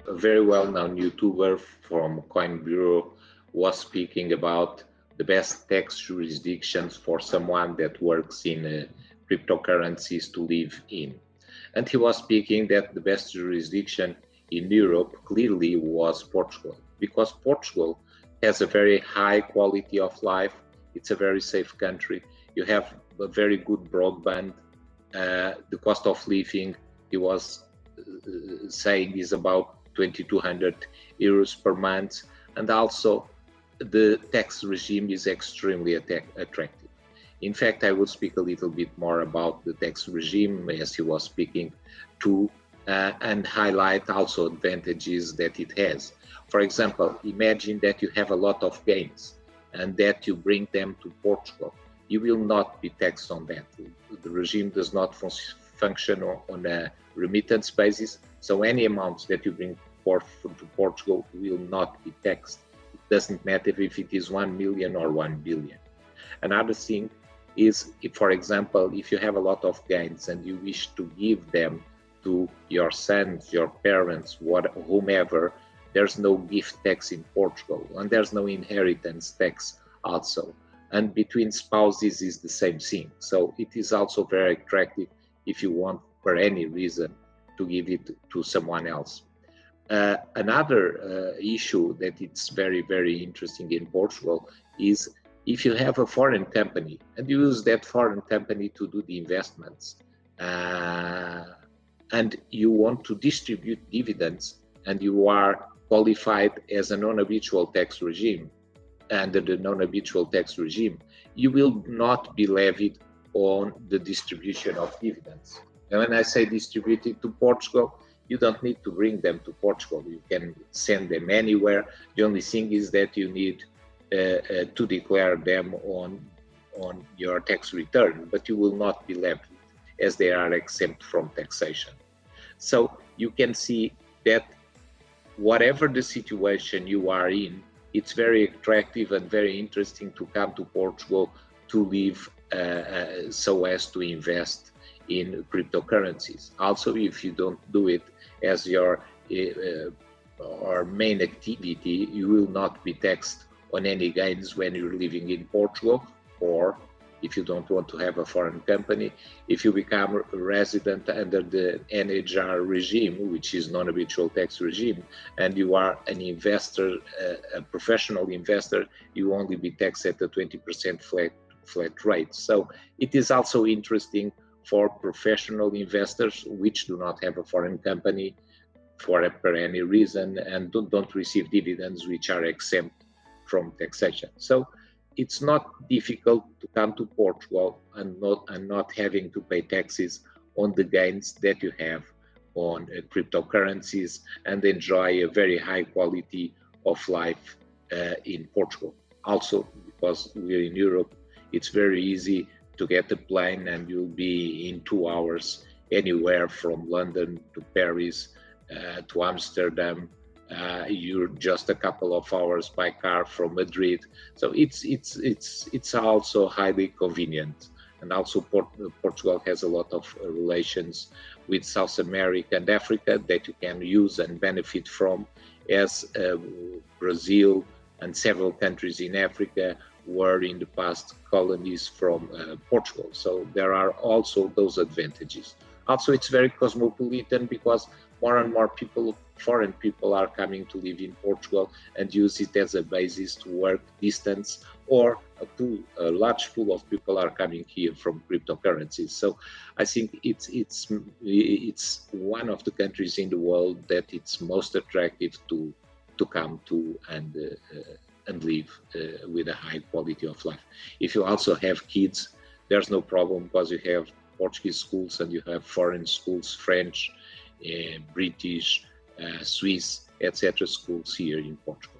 A very well-known YouTuber from Coin Bureau was speaking about the best tax jurisdictions for someone that works in cryptocurrencies to live in. And he was speaking that the best jurisdiction in Europe clearly was Portugal, because Portugal has a very high quality of life. It's a very safe country. You have a very good broadband. The cost of living, he was saying, is about 2,200 euros per month, and also the tax regime is extremely attractive. In fact, I will speak a little bit more about the tax regime as he was speaking to, and highlight also advantages that it has. For example, imagine that you have a lot of gains and that you bring them to Portugal. You will not be taxed on that. The regime does not function on a remittance basis, so any amounts that you bring forth to Portugal will not be taxed. It doesn't matter if it is 1 million or 1 billion. Another thing is, if, for example, if you have a lot of gains and you wish to give them to your sons, your parents, whomever, there's no gift tax in Portugal, and there's no inheritance tax also. And between spouses is the same thing. So it is also very attractive if you want, for any reason, to give it to someone else. Another issue that it's very, very interesting in Portugal is if you have a foreign company and you use that foreign company to do the investments, and you want to distribute dividends, and you are qualified as a non-habitual tax regime, under the non-habitual tax regime, you will not be levied on the distribution of dividends. And when I say distributed to Portugal, you don't need to bring them to Portugal. You can send them anywhere. The only thing is that you need to declare them on your tax return, but you will not be levied as they are exempt from taxation. So you can see that whatever the situation you are in, it's very attractive and very interesting to come to Portugal to live so as to invest in cryptocurrencies. Also, if you don't do it as your or main activity, you will not be taxed on any gains when you're living in Portugal, or if you don't want to have a foreign company, if you become a resident under the NHR regime, which is non-habitual tax regime, and you are an investor, a professional investor, you only be taxed at a 20% flat rate. So it is also interesting for professional investors which do not have a foreign company for any reason and don't receive dividends which are exempt from taxation. So it's not difficult to come to Portugal and not having to pay taxes on the gains that you have on cryptocurrencies and enjoy a very high quality of life in Portugal. Also, because we're in Europe, it's very easy to get a plane and you'll be in 2 hours anywhere from London to Paris to Amsterdam. You're just a couple of hours by car from Madrid, so it's also highly convenient. And also Portugal has a lot of relations with South America and Africa that you can use and benefit from, as Brazil and several countries in Africa were in the past colonies from Portugal. So there are also those advantages. Also, it's very cosmopolitan because more and more people, foreign people, are coming to live in Portugal and use it as a basis to work distance, or a large pool of people are coming here from cryptocurrencies. So I think it's one of the countries in the world that it's most attractive to come to and live with a high quality of life. If you also have kids, there's no problem because you have Portuguese schools and you have foreign schools, French, British, Swiss, etc. schools here in Portugal.